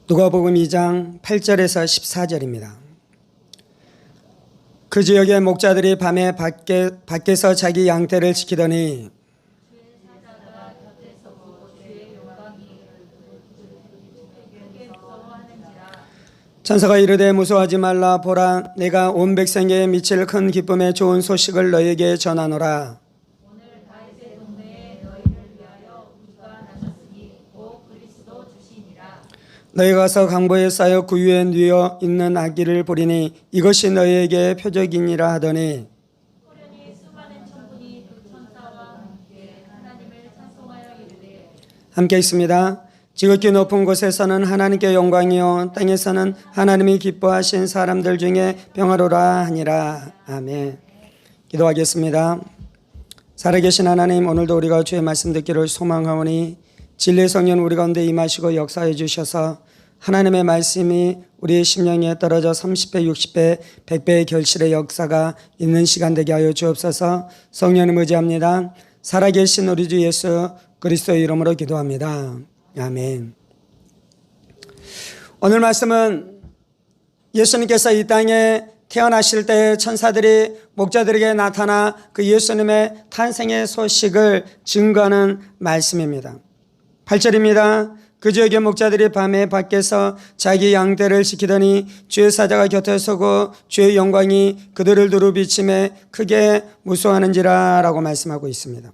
누가복음 2장 8절에서 14절입니다. 그 지역의 목자들이 밤에 밖에서 자기 양떼를 지키더니 천사가 이르되 무서워하지 말라. 보라, 내가 온 백성에게 미칠 큰 기쁨의 좋은 소식을 너희에게 전하노라. 오늘 다윗의 동네에 너희를 위하여 우주가 나셨으니 곧 그리스도 주시니라. 너희가 가서 강보에 쌓여 그 위에 누워 있는 아기를 보리니 이것이 너희에게 표적이니라 하더니 호련히 수많은 천군이 그 천사와 함께 하나님을 찬송하여 이르되 함께 있습니다. 지극히 높은 곳에서는 하나님께 영광이요 땅에서는 하나님이 기뻐하신 사람들 중에 평화로라 하니라. 아멘. 기도하겠습니다. 살아계신 하나님, 오늘도 우리가 주의 말씀 듣기를 소망하오니 진리의 성령 우리 가운데 임하시고 역사해 주셔서 하나님의 말씀이 우리의 심령에 떨어져 30배, 60배, 100배의 결실의 역사가 있는 시간 되게 하여 주옵소서. 성령님 의지합니다. 살아계신 우리 주 예수 그리스도의 이름으로 기도합니다. 아멘. 오늘 말씀은 예수님께서 이 땅에 태어나실 때 천사들이 목자들에게 나타나 그 예수님의 탄생의 소식을 증거하는 말씀입니다. 8절입니다. 그 지역의 목자들이 밤에 밖에서 자기 양떼를 지키더니 주의 사자가 곁에 서고 주의 영광이 그들을 두루 비침에 크게 무서워하는지라 라고 말씀하고 있습니다.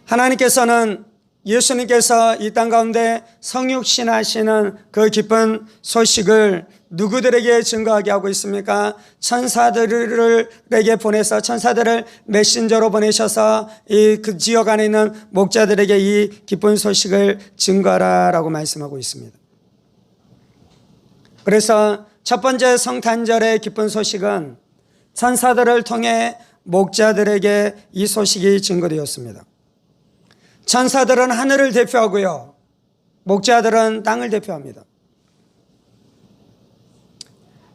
하나님께서는 예수님께서 이 땅 가운데 성육신하시는 그 기쁜 소식을 누구들에게 증거하게 하고 있습니까? 천사들에게 보내서 천사들을 메신저로 보내셔서 그 지역 안에 있는 목자들에게 이 기쁜 소식을 증거하라라고 말씀하고 있습니다. 그래서 첫 번째 성탄절의 기쁜 소식은 천사들을 통해 목자들에게 이 소식이 증거되었습니다. 천사들은 하늘을 대표하고요, 목자들은 땅을 대표합니다.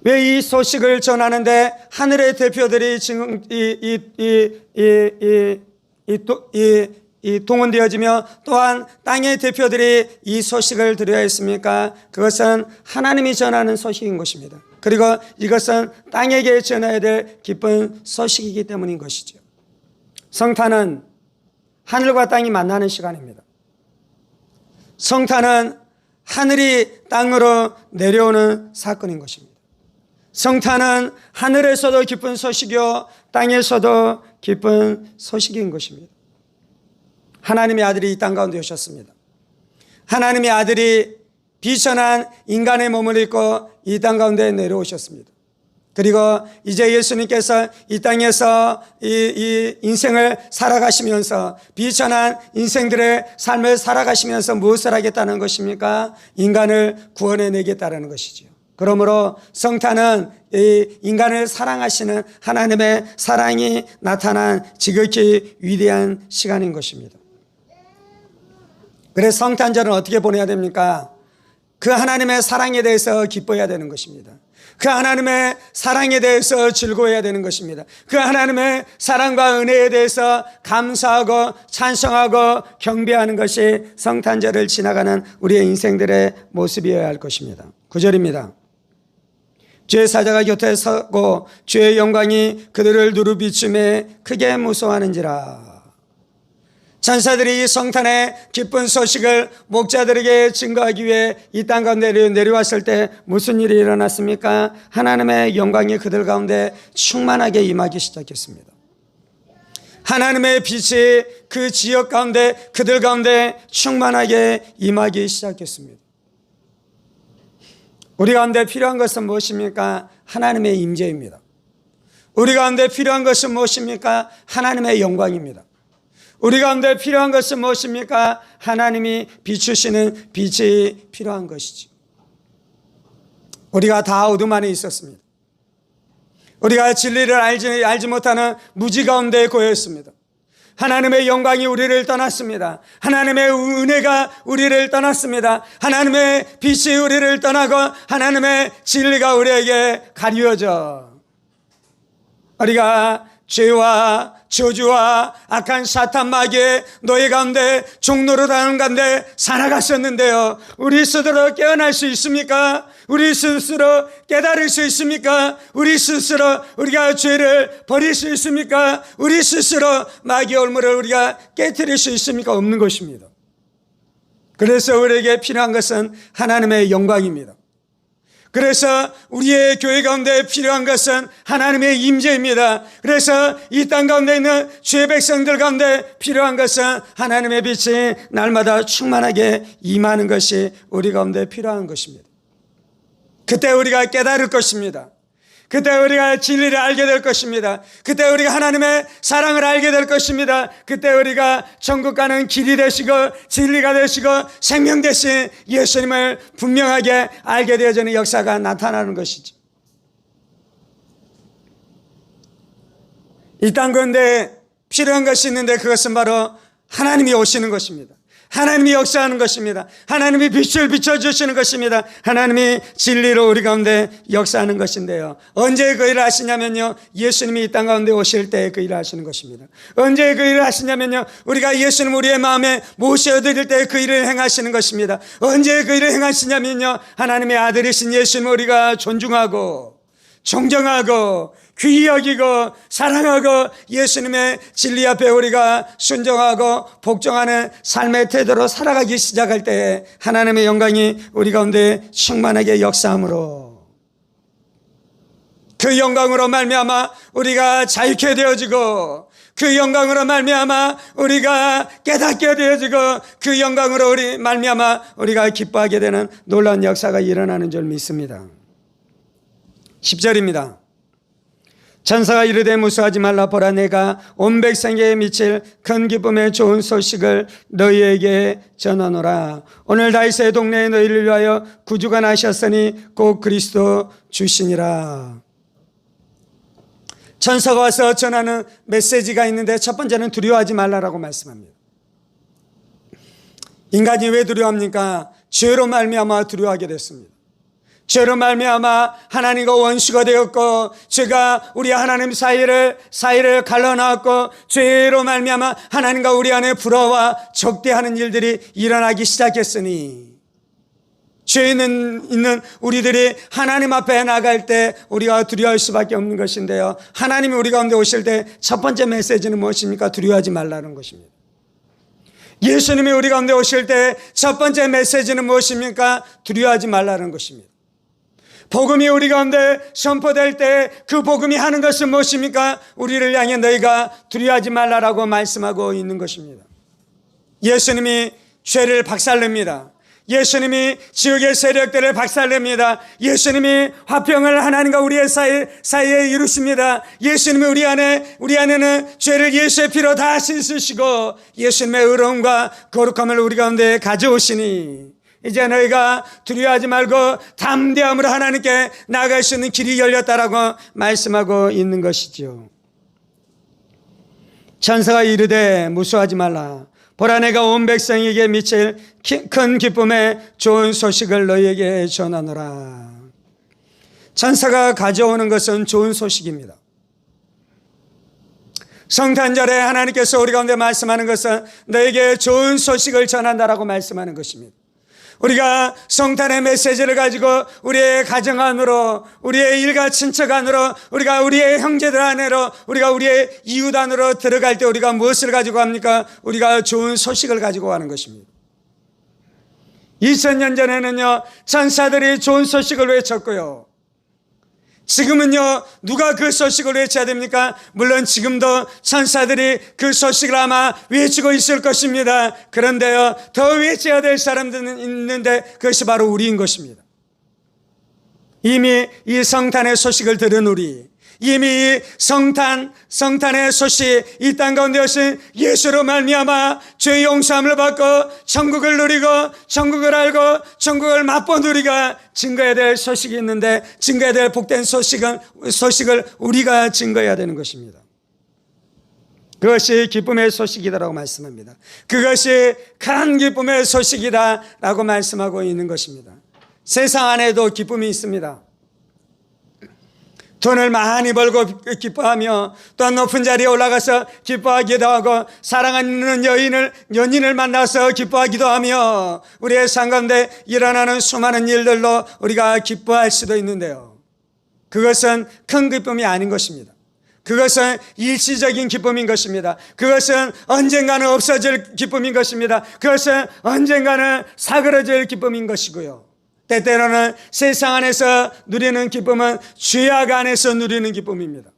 왜 이 소식을 전하는데 하늘의 대표들이 동원되어지며 또한 땅의 대표들이 이 소식을 드려야 했습니까? 그것은 하나님이 전하는 소식인 것입니다. 그리고 이것은 땅에게 전해야 될 기쁜 소식이기 때문인 것이죠. 성탄은 하늘과 땅이 만나는 시간입니다. 성탄은 하늘이 땅으로 내려오는 사건인 것입니다. 성탄은 하늘에서도 기쁜 소식이요 땅에서도 기쁜 소식인 것입니다. 하나님의 아들이 이 땅 가운데 오셨습니다. 하나님의 아들이 비천한 인간의 몸을 입고 이 땅 가운데 내려오셨습니다. 그리고 이제 예수님께서 이 땅에서 이 인생을 살아가시면서 비천한 인생들의 삶을 살아가시면서 무엇을 하겠다는 것입니까? 인간을 구원해내겠다는 것이죠. 그러므로 성탄은 이 인간을 사랑하시는 하나님의 사랑이 나타난 지극히 위대한 시간인 것입니다. 그래서 성탄절은 어떻게 보내야 됩니까? 그 하나님의 사랑에 대해서 기뻐해야 되는 것입니다. 그 하나님의 사랑에 대해서 즐거워해야 되는 것입니다. 그 하나님의 사랑과 은혜에 대해서 감사하고 찬송하고 경배하는 것이 성탄절을 지나가는 우리의 인생들의 모습이어야 할 것입니다. 9절입니다. 주의 사자가 곁에 서고 주의 영광이 그들을 두루 비춤에 크게 무서워하는지라. 천사들이 이 성탄의 기쁜 소식을 목자들에게 증거하기 위해 이 땅 가운데 내려왔을 때 무슨 일이 일어났습니까? 하나님의 영광이 그들 가운데 충만하게 임하기 시작했습니다. 하나님의 빛이 그 지역 가운데 그들 가운데 충만하게 임하기 시작했습니다. 우리 가운데 필요한 것은 무엇입니까? 하나님의 임재입니다. 우리 가운데 필요한 것은 무엇입니까? 하나님의 영광입니다. 우리 가운데 필요한 것은 무엇입니까? 하나님이 비추시는 빛이 필요한 것이죠. 우리가 다 어둠 안에 있었습니다. 우리가 진리를 알지 못하는 무지 가운데 고였습니다. 하나님의 영광이 우리를 떠났습니다. 하나님의 은혜가 우리를 떠났습니다. 하나님의 빛이 우리를 떠나고 하나님의 진리가 우리에게 가리워져 우리가 죄와 저주와 악한 사탄 마귀의 노예 가운데 종로로 다는 가운데 살아갔었는데요. 우리 스스로 깨어날 수 있습니까? 우리 스스로 깨달을 수 있습니까? 우리 스스로 우리가 죄를 버릴 수 있습니까? 우리 스스로 마귀의 올무를 우리가 깨뜨릴 수 있습니까? 없는 것입니다. 그래서 우리에게 필요한 것은 하나님의 영광입니다. 그래서 우리의 교회 가운데 필요한 것은 하나님의 임재입니다. 그래서 이 땅 가운데 있는 주의 백성들 가운데 필요한 것은 하나님의 빛이 날마다 충만하게 임하는 것이 우리 가운데 필요한 것입니다. 그때 우리가 깨달을 것입니다. 그때 우리가 진리를 알게 될 것입니다. 그때 우리가 하나님의 사랑을 알게 될 것입니다. 그때 우리가 천국 가는 길이 되시고 진리가 되시고 생명 되신 예수님을 분명하게 알게 되어지는 역사가 나타나는 것이죠. 이 땅 가운데 필요한 것이 있는데 그것은 바로 하나님이 오시는 것입니다. 하나님이 역사하는 것입니다. 하나님이 빛을 비춰주시는 것입니다. 하나님이 진리로 우리 가운데 역사하는 것인데요. 언제 그 일을 하시냐면요, 예수님이 이 땅 가운데 오실 때 그 일을 하시는 것입니다. 언제 그 일을 하시냐면요, 우리가 예수님 우리의 마음에 모셔드릴 때 그 일을 행하시는 것입니다. 언제 그 일을 행하시냐면요, 하나님의 아들이신 예수님 우리가 존중하고 존경하고 귀히 여기고 사랑하고 예수님의 진리 앞에 우리가 순종하고 복종하는 삶의 태도로 살아가기 시작할 때 하나님의 영광이 우리 가운데 충만하게 역사함으로 그 영광으로 말미암아 우리가 자유케 되어지고 그 영광으로 말미암아 우리가 깨닫게 되어지고 그 영광으로 우리 말미암아 우리가 기뻐하게 되는 놀라운 역사가 일어나는 줄 믿습니다. 10절입니다. 천사가 이르되 무수하지 말라. 보라, 내가 온 백성에게 미칠 큰 기쁨의 좋은 소식을 너희에게 전하노라. 오늘 다윗의 동네에 너희를 위하여 구주가 나셨으니 곧 그리스도 주시니라. 천사가 와서 전하는 메시지가 있는데 첫 번째는 두려워하지 말라라고 말씀합니다. 인간이 왜 두려워합니까? 죄로 말미암아 두려워하게 됐습니다. 죄로 말미암아 하나님과 원수가 되었고 죄가 우리 하나님 사이를 갈라놨고 죄로 말미암아 하나님과 우리 안에 불화와 적대하는 일들이 일어나기 시작했으니 죄 있는 우리들이 하나님 앞에 나갈 때 우리가 두려워할 수밖에 없는 것인데요, 하나님이 우리 가운데 오실 때 첫 번째 메시지는 무엇입니까? 두려워하지 말라는 것입니다. 예수님이 우리 가운데 오실 때 첫 번째 메시지는 무엇입니까? 두려워하지 말라는 것입니다. 복음이 우리 가운데 선포될 때 그 복음이 하는 것은 무엇입니까? 우리를 향해 너희가 두려워하지 말라라고 말씀하고 있는 것입니다. 예수님이 죄를 박살냅니다. 예수님이 지옥의 세력들을 박살냅니다. 예수님이 화평을 하나님과 우리의 사이에 이루십니다. 예수님이 우리 안에는 죄를 예수의 피로 다 씻으시고 예수님의 의로움과 거룩함을 우리 가운데 가져오시니 이제 너희가 두려워하지 말고 담대함으로 하나님께 나아갈 수 있는 길이 열렸다라고 말씀하고 있는 것이죠. 천사가 이르되 무수하지 말라. 보라, 내가 온 백성에게 미칠 큰 기쁨의 좋은 소식을 너희에게 전하노라. 천사가 가져오는 것은 좋은 소식입니다. 성탄절에 하나님께서 우리 가운데 말씀하는 것은 너에게 좋은 소식을 전한다라고 말씀하는 것입니다. 우리가 성탄의 메시지를 가지고 우리의 가정 안으로, 우리의 일가 친척 안으로, 우리가 우리의 형제들 안으로, 우리가 우리의 이웃 안으로 들어갈 때 우리가 무엇을 가지고 합니까? 우리가 좋은 소식을 가지고 가는 것입니다. 2000년 전에는요, 천사들이 좋은 소식을 외쳤고요, 지금은요, 누가 그 소식을 외쳐야 됩니까? 물론 지금도 천사들이 그 소식을 아마 외치고 있을 것입니다. 그런데요, 더 외쳐야 될 사람들은 있는데 그것이 바로 우리인 것입니다. 이미 이 성탄의 소식을 들은 우리, 이미 이 성탄의 소식, 이 땅 가운데 오신 예수로 말미암아 죄의 용서함을 받고 천국을 누리고 천국을 알고 천국을 맛본 우리가 증거해야 될 소식이 있는데, 증거해야 될 복된 소식을 우리가 증거해야 되는 것입니다. 그것이 기쁨의 소식이다라고 말씀합니다. 그것이 큰 기쁨의 소식이다라고 말씀하고 있는 것입니다. 세상 안에도 기쁨이 있습니다. 돈을 많이 벌고 기뻐하며 또 높은 자리에 올라가서 기뻐하기도 하고 사랑하는 연인을 만나서 기뻐하기도 하며 우리의 삶 가운데 일어나는 수많은 일들로 우리가 기뻐할 수도 있는데요. 그것은 큰 기쁨이 아닌 것입니다. 그것은 일시적인 기쁨인 것입니다. 그것은 언젠가는 없어질 기쁨인 것입니다. 그것은 언젠가는 사그러질 기쁨인 것이고요. 때때로는 세상 안에서 누리는 기쁨은 죄악 안에서 누리는 기쁨입니다.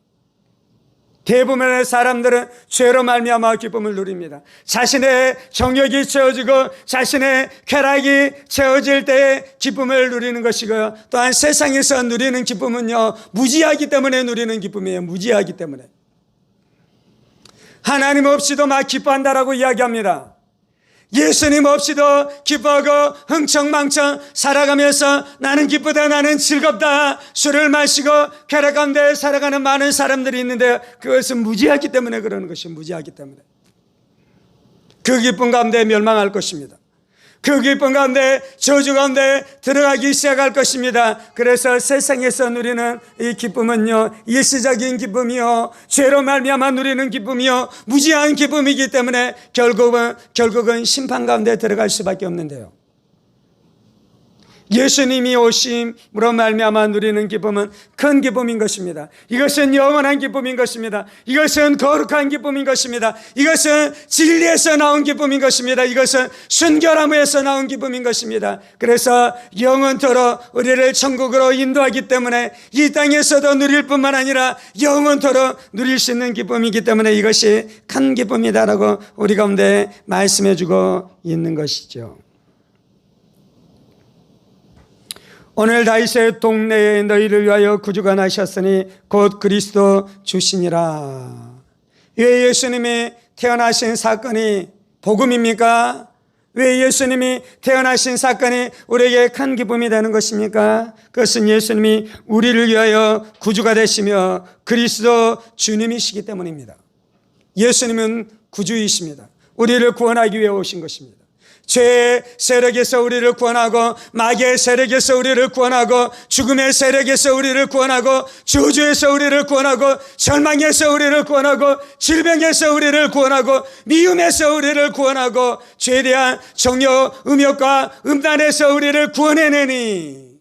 대부분의 사람들은 죄로 말미암아 기쁨을 누립니다. 자신의 정욕이 채워지고 자신의 쾌락이 채워질 때에 기쁨을 누리는 것이고요. 또한 세상에서 누리는 기쁨은요, 무지하기 때문에 누리는 기쁨이에요. 무지하기 때문에. 하나님 없이도 막 기뻐한다라고 이야기합니다. 예수님 없이도 기뻐하고 흥청망청 살아가면서 나는 기쁘다, 나는 즐겁다, 술을 마시고 쾌락 가운데 살아가는 많은 사람들이 있는데 그것은 무지하기 때문에 그러는 것이 무지하기 때문에 그 기쁨 가운데 멸망할 것입니다. 그 기쁨 가운데 저주 가운데 들어가기 시작할 것입니다. 그래서 세상에서 누리는 이 기쁨은요, 일시적인 기쁨이요, 죄로 말미암아 누리는 기쁨이요, 무지한 기쁨이기 때문에 결국은 심판 가운데 들어갈 수밖에 없는데요. 예수님이 오심으로 말미암아 누리는 기쁨은 큰 기쁨인 것입니다. 이것은 영원한 기쁨인 것입니다. 이것은 거룩한 기쁨인 것입니다. 이것은 진리에서 나온 기쁨인 것입니다. 이것은 순결함에서 나온 기쁨인 것입니다. 그래서 영원토록 우리를 천국으로 인도하기 때문에 이 땅에서도 누릴 뿐만 아니라 영원토록 누릴 수 있는 기쁨이기 때문에 이것이 큰 기쁨이다라고 우리 가운데 말씀해 주고 있는 것이죠. 오늘 다윗의 동네에 너희를 위하여 구주가 나셨으니 곧 그리스도 주시니라. 왜 예수님이 태어나신 사건이 복음입니까? 왜 예수님이 태어나신 사건이 우리에게 큰 기쁨이 되는 것입니까? 그것은 예수님이 우리를 위하여 구주가 되시며 그리스도 주님이시기 때문입니다. 예수님은 구주이십니다. 우리를 구원하기 위해 오신 것입니다. 죄의 세력에서 우리를 구원하고 마귀의 세력에서 우리를 구원하고 죽음의 세력에서 우리를 구원하고 저주에서 우리를 구원하고 절망에서 우리를 구원하고 질병에서 우리를 구원하고 미움에서 우리를 구원하고 죄에 대한 정욕, 음욕과 음란에서 우리를 구원해내니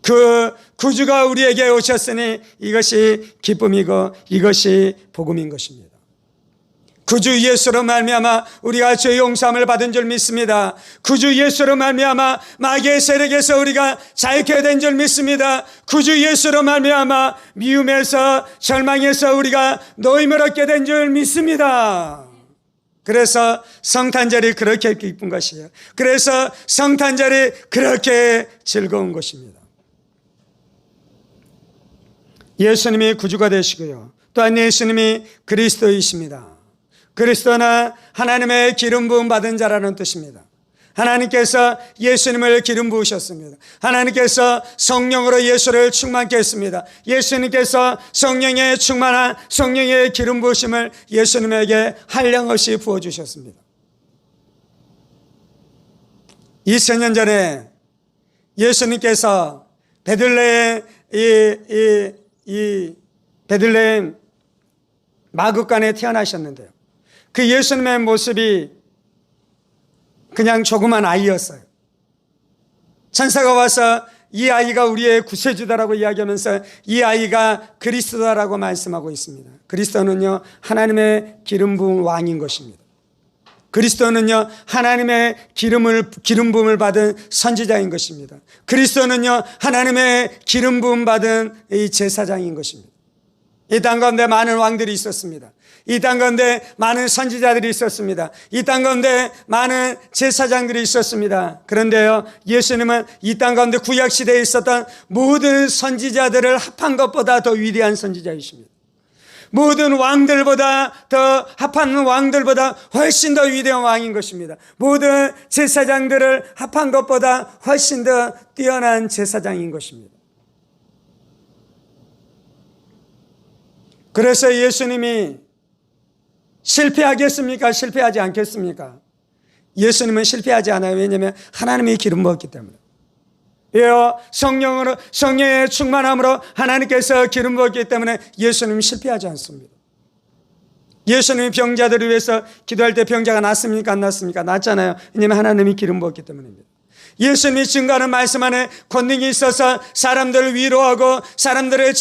그 구주가 우리에게 오셨으니 이것이 기쁨이고 이것이 복음인 것입니다. 구주 예수로 말미암아 우리가 죄 용서함을 받은 줄 믿습니다. 구주 예수로 말미암아 마귀의 세력에서 우리가 자유케 된 줄 믿습니다. 구주 예수로 말미암아 미움에서 절망에서 우리가 노임을 얻게 된 줄 믿습니다. 그래서 성탄절이 그렇게 기쁜 것이에요. 그래서 성탄절이 그렇게 즐거운 것입니다. 예수님이 구주가 되시고요, 또한 예수님이 그리스도이십니다. 그리스도는 하나님의 기름 부음 받은 자라는 뜻입니다. 하나님께서 예수님을 기름 부으셨습니다. 하나님께서 성령으로 예수를 충만케 했습니다. 예수님께서 성령의 충만한 성령의 기름 부으심을 예수님에게 한량없이 부어주셨습니다. 2000년 전에 예수님께서 베들레헴 베들레헴 마구간에 태어나셨는데요, 그 예수님의 모습이 그냥 조그만 아이였어요. 천사가 와서 이 아이가 우리의 구세주다라고 이야기하면서 이 아이가 그리스도다라고 말씀하고 있습니다. 그리스도는요, 하나님의 기름 부은 왕인 것입니다. 그리스도는요, 하나님의 기름 부음을 받은 선지자인 것입니다. 그리스도는요, 하나님의 기름 부음 받은 이 제사장인 것입니다. 이 땅 가운데 많은 왕들이 있었습니다. 이 땅 가운데 많은 선지자들이 있었습니다. 이 땅 가운데 많은 제사장들이 있었습니다. 그런데요, 예수님은 이 땅 가운데 구약시대에 있었던 모든 선지자들을 합한 것보다 더 위대한 선지자이십니다. 모든 왕들보다 더 합한 왕들보다 훨씬 더 위대한 왕인 것입니다. 모든 제사장들을 합한 것보다 훨씬 더 뛰어난 제사장인 것입니다. 그래서 예수님이 실패하겠습니까? 실패하지 않겠습니까? 예수님은 실패하지 않아요. 왜냐하면 하나님이 기름 부었기 때문에. 왜요? 성령의 충만함으로 하나님께서 기름 부었기 때문에 예수님은 실패하지 않습니다. 예수님이 병자들을 위해서 기도할 때 병자가 낫습니까? 안 낫습니까? 낫잖아요. 왜냐하면 하나님이 기름 부었기 때문입니다. 예수님이 증거하는 말씀 안에 권능이 있어서 사람들을 위로하고 사람들의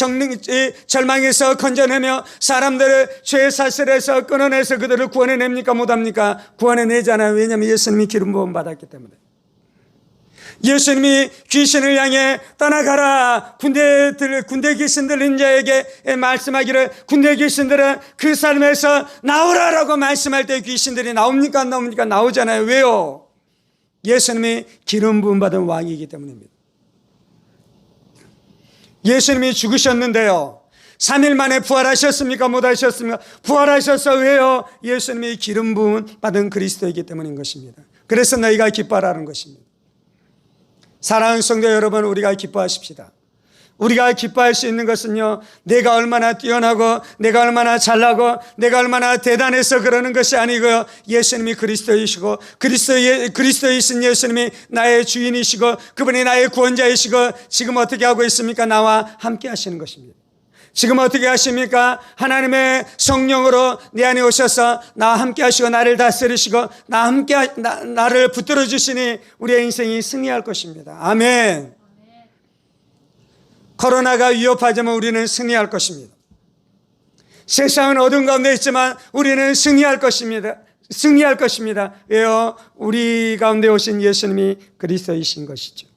절망에서 건져내며 사람들을 죄의 사슬에서 끊어내서 그들을 구원해냅니까? 못합니까? 구원해내잖아요. 왜냐하면 예수님이 기름 부음 받았기 때문에. 예수님이 귀신을 향해 떠나가라, 군대 귀신 들린 자에게 말씀하기를, 군대 귀신들은 그 삶에서 나오라라고 말씀할 때 귀신들이 나옵니까? 안 나옵니까? 나오잖아요. 왜요? 예수님이 기름 부음 받은 왕이기 때문입니다. 예수님이 죽으셨는데요, 3일 만에 부활하셨습니까? 못 하셨습니까? 부활하셔서. 왜요? 예수님이 기름 부음 받은 그리스도이기 때문인 것입니다. 그래서 너희가 기뻐하라는 것입니다. 사랑하는 성도 여러분, 우리가 기뻐하십시다. 우리가 기뻐할 수 있는 것은요, 내가 얼마나 뛰어나고 내가 얼마나 잘나고 내가 얼마나 대단해서 그러는 것이 아니고요, 예수님이 그리스도이시고 그리스도이신 예수님이 나의 주인이시고 그분이 나의 구원자이시고 지금 어떻게 하고 있습니까? 나와 함께 하시는 것입니다. 지금 어떻게 하십니까? 하나님의 성령으로 내 안에 오셔서 나와 함께 하시고 나를 다스리시고 나를 붙들어 주시니 우리의 인생이 승리할 것입니다. 아멘. 코로나가 위협하지만 우리는 승리할 것입니다. 세상은 어두운 가운데 있지만 우리는 승리할 것입니다. 승리할 것입니다. 왜요? 우리 가운데 오신 예수님이 그리스도이신 것이죠.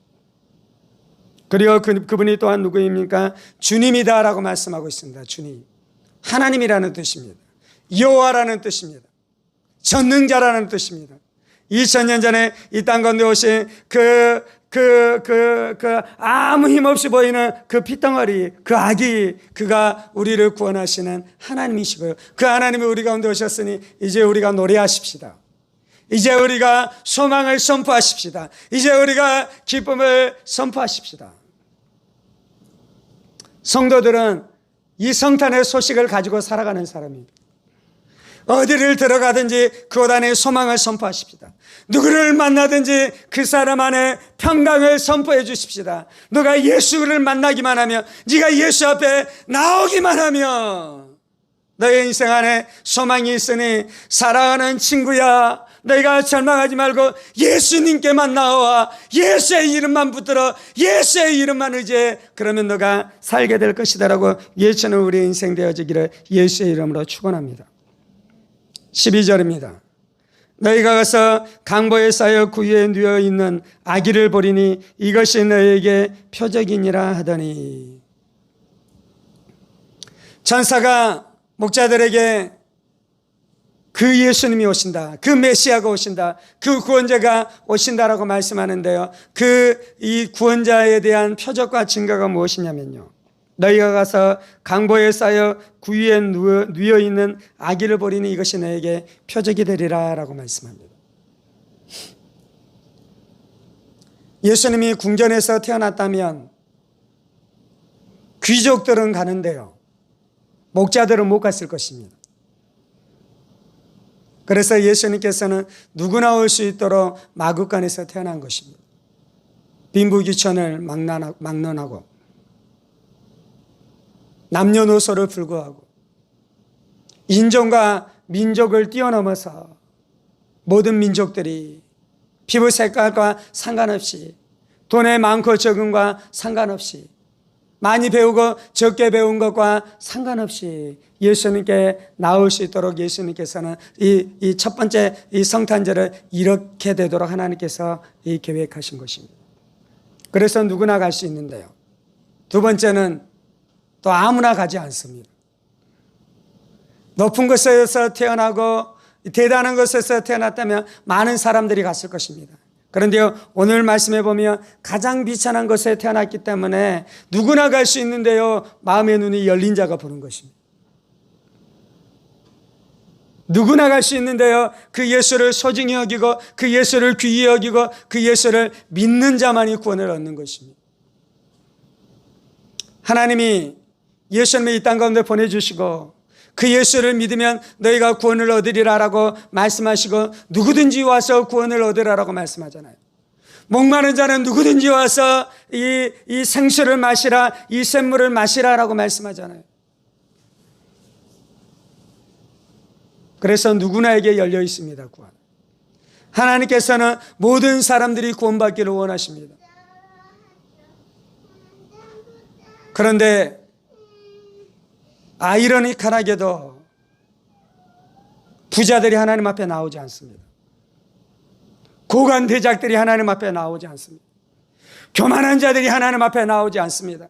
그리고 그분이 또한 누구입니까? 주님이다라고 말씀하고 있습니다. 주님. 하나님이라는 뜻입니다. 여호와라는 뜻입니다. 전능자라는 뜻입니다. 2000년 전에 이 땅 가운데 오신 아무 힘없이 보이는 그 피덩어리, 그 아기, 그가 우리를 구원하시는 하나님이시고요. 그 하나님이 우리 가운데 오셨으니 이제 우리가 노래하십시다. 이제 우리가 소망을 선포하십시다. 이제 우리가 기쁨을 선포하십시다. 성도들은 이 성탄의 소식을 가지고 살아가는 사람입니다. 어디를 들어가든지 그곳 안에 소망을 선포하십시다. 누구를 만나든지 그 사람 안에 평강을 선포해 주십시다. 너가 예수를 만나기만 하면, 네가 예수 앞에 나오기만 하면 너의 인생 안에 소망이 있으니, 사랑하는 친구야, 너희가 절망하지 말고 예수님께만 나와 예수의 이름만 붙들어 예수의 이름만 의지해. 그러면 너가 살게 될 것이다라고 예수는 우리의 인생 되어지기를 예수의 이름으로 축원합니다. 12절입니다. 너희가 가서 강보에 쌓여 구유에 누워 있는 아기를 보리니 이것이 너희에게 표적이니라 하더니, 천사가 목자들에게 그 예수님이 오신다, 그 메시아가 오신다, 그 구원자가 오신다라고 말씀하는데요, 이 구원자에 대한 표적과 증거가 무엇이냐면요, 너희가 가서 강보에 쌓여 구유에 누워 있는 아기를 보리니 이것이 너에게 표적이 되리라 라고 말씀합니다. 예수님이 궁전에서 태어났다면 귀족들은 가는데요, 목자들은 못 갔을 것입니다. 그래서 예수님께서는 누구나 올 수 있도록 마구간에서 태어난 것입니다. 빈부귀천을 막론하고 남녀노소를 불구하고 인종과 민족을 뛰어넘어서 모든 민족들이 피부 색깔과 상관없이, 돈의 많고 적음과 상관없이, 많이 배우고 적게 배운 것과 상관없이 예수님께 나올 수 있도록 예수님께서는 이 첫 번째 이 성탄절을 이렇게 되도록 하나님께서 계획하신 것입니다. 그래서 누구나 갈 수 있는데요, 두 번째는 또 아무나 가지 않습니다. 높은 곳에서 태어나고 대단한 곳에서 태어났다면 많은 사람들이 갔을 것입니다. 그런데요, 오늘 말씀해 보면 가장 비천한 곳에 태어났기 때문에 누구나 갈 수 있는데요, 마음의 눈이 열린 자가 보는 것입니다. 누구나 갈 수 있는데요, 그 예수를 소중히 여기고 그 예수를 귀히 여기고 그 예수를 믿는 자만이 구원을 얻는 것입니다. 하나님이 예수님을 이 땅 가운데 보내주시고 그 예수를 믿으면 너희가 구원을 얻으리라라고 말씀하시고 누구든지 와서 구원을 얻으라라고 말씀하잖아요. 목마른 자는 누구든지 와서 이 생수를 마시라, 이 샘물을 마시라라고 말씀하잖아요. 그래서 누구나에게 열려 있습니다. 구원. 하나님께서는 모든 사람들이 구원받기를 원하십니다. 그런데 아이러니컬하게도 부자들이 하나님 앞에 나오지 않습니다. 고관 대작들이 하나님 앞에 나오지 않습니다. 교만한 자들이 하나님 앞에 나오지 않습니다.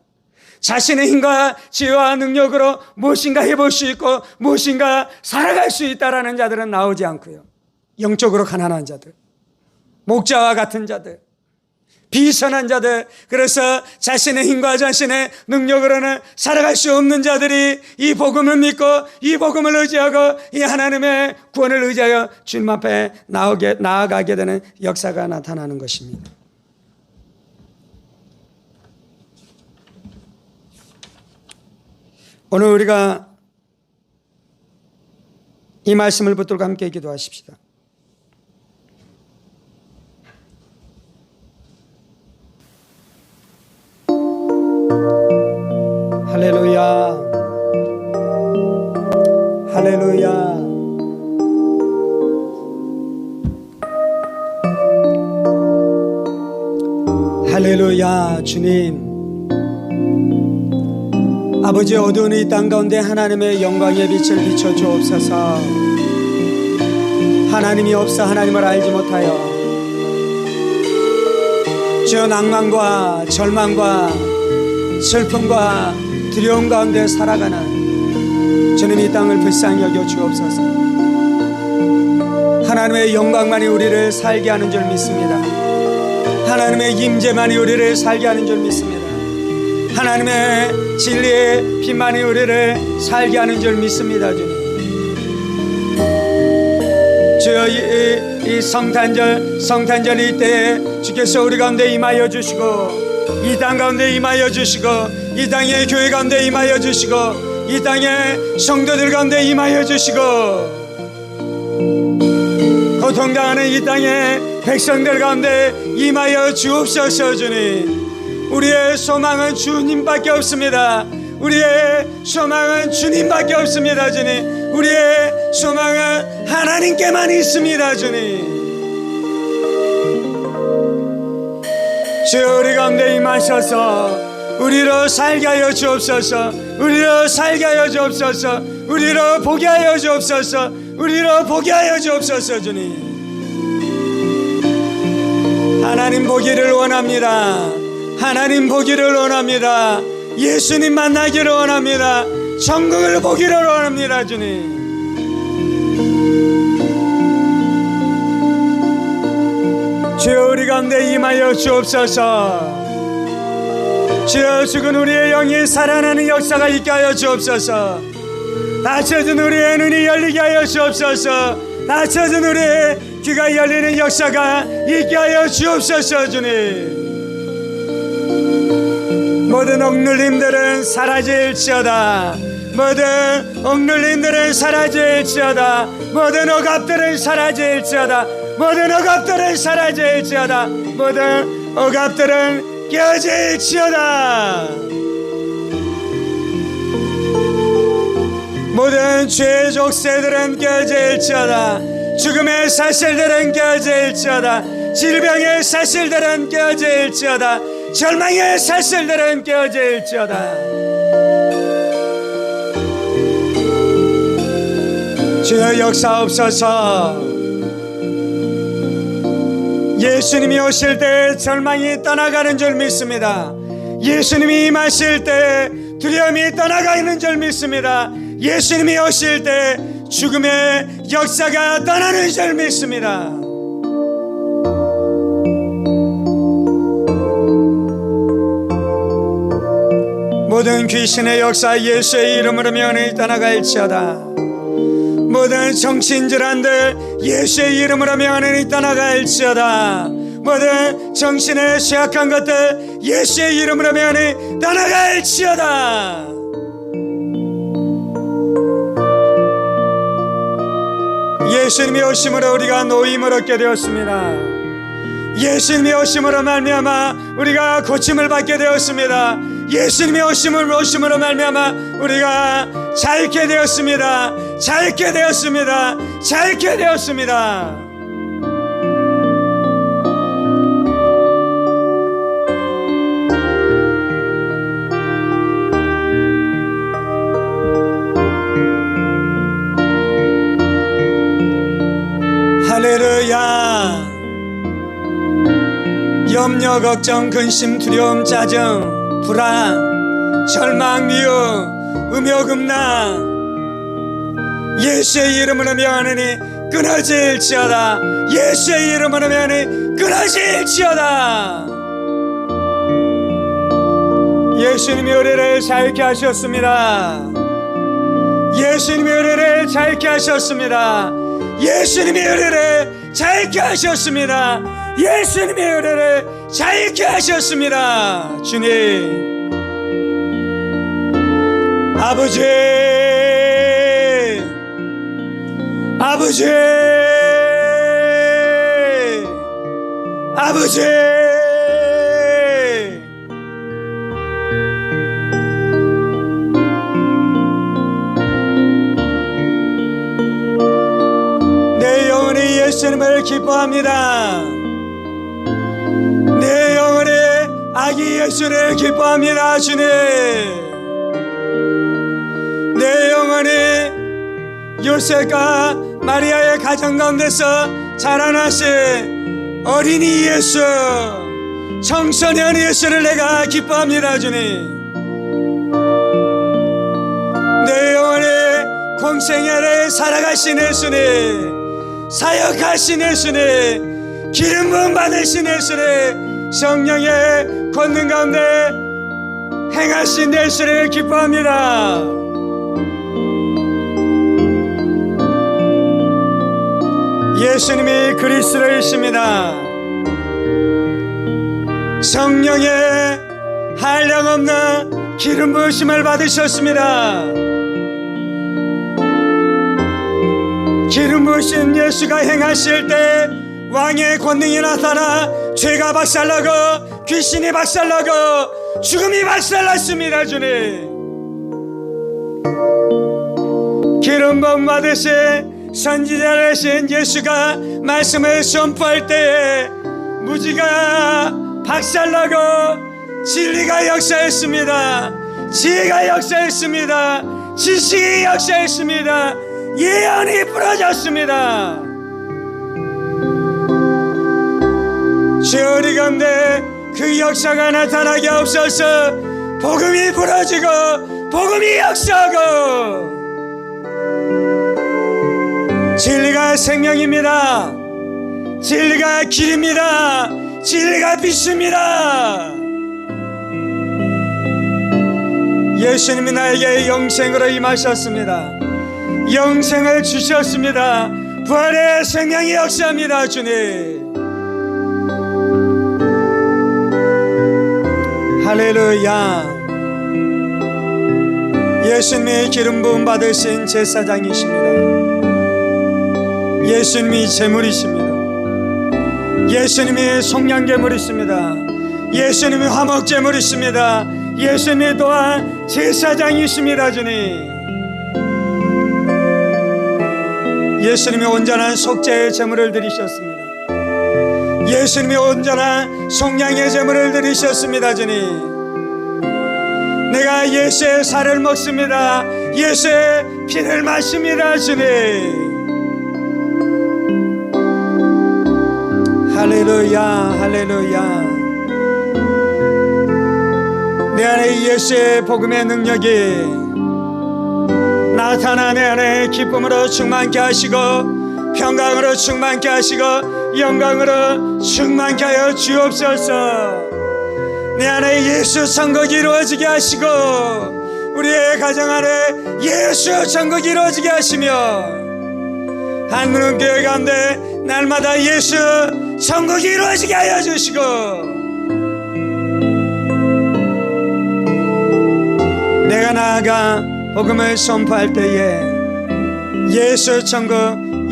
자신의 힘과 지혜와 능력으로 무엇인가 해볼 수 있고 무엇인가 살아갈 수 있다라는 자들은 나오지 않고요. 영적으로 가난한 자들, 목자와 같은 자들, 비선한 자들, 그래서 자신의 힘과 자신의 능력으로는 살아갈 수 없는 자들이 이 복음을 믿고 이 복음을 의지하고 이 하나님의 구원을 의지하여 주님 앞에 나아가게 되는 역사가 나타나는 것입니다. 오늘 우리가 이 말씀을 붙들고 함께 기도하십시다. 할렐루야, 할렐루야. 할렐루야. 주님, 아버지, 어두운 이 땅 가운데 하나님의 영광의 빛을 비춰 주옵소서. 하나님이 없어 하나님을 알지 못하여 주여 낭만과 절망과 슬픔과 두려움 가운데 살아가는 주님, 이 땅을 불쌍히 여겨 주옵소서. 하나님의 영광만이 우리를 살게 하는 줄 믿습니다. 하나님의 임재만이 우리를 살게 하는 줄 믿습니다. 하나님의 진리의 빛만이 우리를 살게 하는 줄 믿습니다. 주님, 주여 이 성탄절 이때에 주께서 우리 가운데 임하여 주시고 이 땅 가운데 임하여 주시고 이 땅의 교회 가운데 임하여 주시고 이 땅의 성도들 가운데 임하여 주시고 고통당하는 이 땅의 백성들 가운데 임하여 주옵소서. 주님, 우리의 소망은 주님밖에 없습니다. 우리의 소망은 주님밖에 없습니다. 주님, 우리의 소망은 하나님께만 있습니다. 주님, 주여 우리 가운데 임하셔서 우리로 살게 하여 주옵소서. 우리로 살게 하여 주옵소서. 우리로 보게 하여 주옵소서. 우리로 보게 하여 주옵소서. 주님, 하나님 보기를 원합니다. 하나님 보기를 원합니다. 예수님 만나기를 원합니다. 천국을 보기를 원합니다. 주님, 주여 우리 가운데 임하여 주옵소서. 주여 죽은 우리의 영이 살아나는 역사가 있게 하여 주옵소서. 닫혀진 우리의 눈이 열리게 하여 주옵소서. 닫혀진 우리의 귀가 열리는 역사가 있게 하여 주옵소서. 주님, 모든 억눌림들은 사라질지어다. 모든 억눌림들은 사라질지어다. 모든 억압들은 사라질지어다. 모든 억압들은 사라질지어다. 모든 억압들은 깨어질지어다. 모든 죄의 족쇄들은 깨어질지어다. 죽음의 사실들은 깨어질지어다. 질병의 사실들은 깨어질지어다. 절망의 사실들은 깨어질지어다. 주여 역사옵소서. 예수님이 오실 때 절망이 떠나가는 줄 믿습니다. 예수님이 임하실 때 두려움이 떠나가는 줄 믿습니다. 예수님이 오실 때 죽음의 역사가 떠나는 줄 믿습니다. 모든 귀신의 역사 예수의 이름으로 면이 떠나갈지어다. 모든 정신질환들 예수의 이름으로 면이 떠나갈지어다. 모든 정신의 쇠약한 것들 예수의 이름으로 면이 떠나갈지어다. 예수님이 오심으로 우리가 노임을 얻게 되었습니다. 예수님이 오심으로 말미암아 우리가 고침을 받게 되었습니다. 예수님이 오심으로 말미암아 우리가 자유케 되었습니다. 자유케 되었습니다. 자유케 되었습니다. 할렐루야. 염려, 걱정, 근심, 두려움, 짜증, 불안, 절망, 미움, 음욕음란 예수의 이름으로 명하느니 끊어질지어다. 예수의 이름으로 명하니 끊어질지어다. 예수님이 우리를 자유케 하셨습니다. 예수님이 우리를 자유케 하셨습니다. 예수님이 우리를 자유케 하셨습니다. 예수님이 우리를 자유케 하셨습니다. 주님, 아버지, 아버지, 아버지, 내 영혼이 예수님을 기뻐합니다. 내 영혼이 아기 예수를 기뻐합니다. 주님, 내 영혼이 요셉과 마리아의 가정 가운데서 자라나신 어린이 예수, 청소년 예수를 내가 기뻐합니다. 주님, 내 영혼이 공생애를 살아가신 예수님, 사역하신 예수님, 기름 부음 받으신 예수님, 성령의 권능 가운데 행하신 예수를 기뻐합니다. 예수님이 그리스도이십니다. 성령의 한량없는 기름 부으심을 받으셨습니다. 기름 부으신 예수가 행하실 때 왕의 권능이 나타나 죄가 박살나고 귀신이 박살나고 죽음이 박살났습니다. 주님, 기름 부음 받으신 선지자 되신 예수가 말씀을 선포할 때에 무지가 박살나고 진리가 역사했습니다. 지혜가 역사했습니다. 지식이 역사했습니다. 예언이 부러졌습니다. 주여, 우리 가운데 그 역사가 나타나게 없어서 복음이 부러지고 복음이 역사하고, 진리가 생명입니다. 진리가 길입니다. 진리가 빛입니다. 예수님이 나에게 영생으로 임하셨습니다. 영생을 주셨습니다. 부활의 생명이 역사합니다. 주님, 할렐루야. 예수님이 기름 부음 받으신 제사장이십니다. 예수님이 제물이십니다. 예수님이 속량제물이십니다. 예수님이 화목제물이십니다. 예수님이 또한 제사장이십니다. 주님, 예수님이 온전한 속죄의 제물을 드리셨습니다. 예수님이 온전한 속량의 제물을 드리셨습니다. 주님, 내가 예수의 살을 먹습니다. 예수의 피를 마십니다. 주님, 할렐루야, 할렐루야. 내 안에 예수의 복음의 능력이 나타나 내 안에 기쁨으로 충만케 하시고 평강으로 충만케 하시고 영광으로 충만케 하여 주옵소서. 내 안에 예수 천국이 이루어지게 하시고 우리의 가정 안에 예수 천국이 이루어지게 하시며 한문교회 가운데 날마다 예수 천국이 이루어지게 하여 주시고, 내가 나아가 복음을 선포할 때에 예수 천국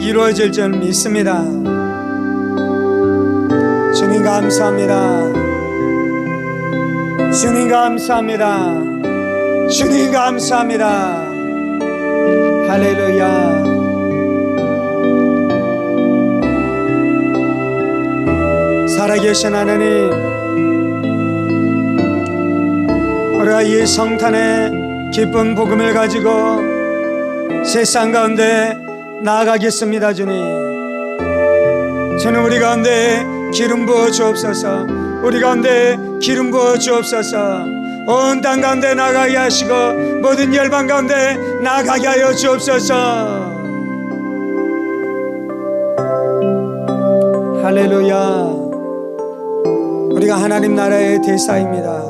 이루어질 줄 믿습니다. 주님 감사합니다. 주님 감사합니다. 주님 감사합니다. 할렐루야. 살아계신 하나님, 우리가 이 성탄의 기쁜 복음을 가지고 세상 가운데 나아가겠습니다. 주님, 우리 가운데 기름 부어 주옵소서. 우리 가운데 기름 부어 주옵소서. 온 땅 가운데 나가게 하시고 모든 열방 가운데 나가게 하여 주옵소서. 할렐루야. 우리가 하나님 나라의 대사입니다.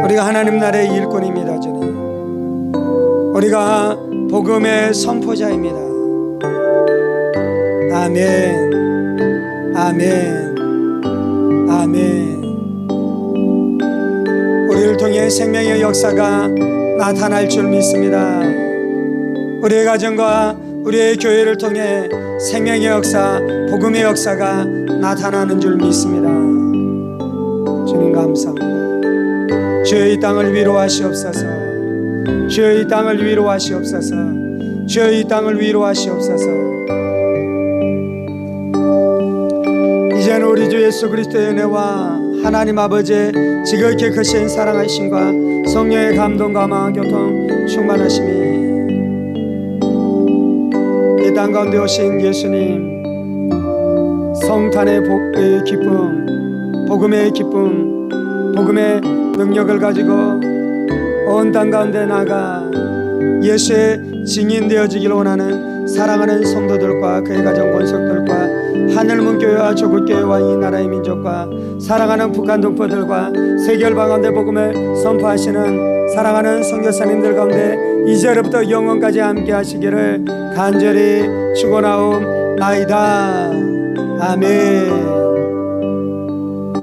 우리가 하나님 나라의 일꾼입니다. 주님, 우리가 복음의 선포자입니다. 아멘, 아멘, 아멘. 우리를 통해 생명의 역사가 나타날 줄 믿습니다. 우리의 가정과 우리의 교회를 통해 생명의 역사, 복음의 역사가 나타나는 줄 믿습니다. 주님 감사합니다. 주여 이 땅을 위로하시옵소서. 주여 이 땅을 위로하시옵소서. 주여 이 땅을 위로하시옵소서. 이제는 우리 주 예수 그리스도의 은혜와 하나님 아버지의 지극히 크신 사랑하심과 성령의 감동과 마음 교통 충만하심이 이 땅 가운데 오신 예수님, 성탄의 복의 기쁨, 복음의 기쁨, 복음의 능력을 가지고 온 땅 가운데 나가 예수의 증인 되어지기를 원하는 사랑하는 성도들과 그의 가정 권속들과 하늘문교회와 조국교회와 이 나라의 민족과 사랑하는 북한 동포들과 세계열방 가운데 복음을 선포하시는 사랑하는 선교사님들 가운데 이제로부터 영원까지 함께 하시기를 간절히 축원하옵나이다. 아멘.